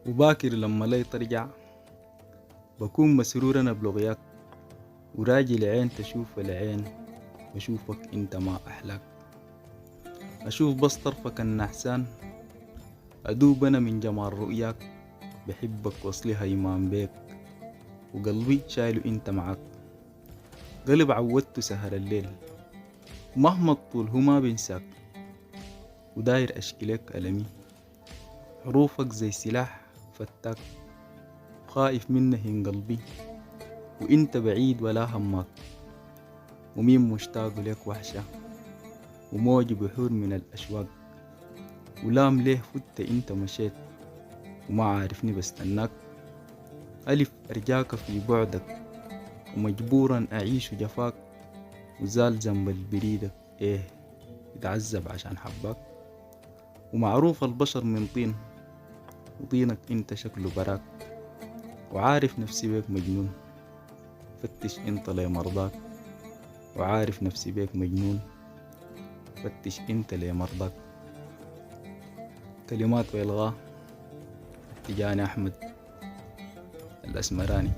وباكر لما لي ترجع بكون مسرور أنا بلغياك، وراجل عين تشوف العين بشوفك انت ما أحلاك. أشوف بس طرفك النحسان أدوب أنا من جمال رؤياك، بحبك وصلي هيمان بيك وقلبي شايله انت معاك. قلب عودته سهر الليل مهما الطول هو ما بينساك، وداير أشكلك ألمي حروفك زي سلاح فتاك، خايف منه قلبي وانت بعيد ولا هماك. ومين مشتاق لك وحشة وموج بحور من الأشواق، ولام ليه فت انت مشيت وما عارفني بستناك. ألف أرجاك في بعدك ومجبورا أعيش جفاك، وزال ذنب البريدك إيه يتعذب عشان حباك. ومعروف البشر من طين وطينك انت شكله براك، وعارف نفسي بيك مجنون فتش انت لي مرضاك. وعارف نفسي بيك مجنون فتش انت لي مرضاك. كلمات وإلغاء تجاني أحمد الأسمراني.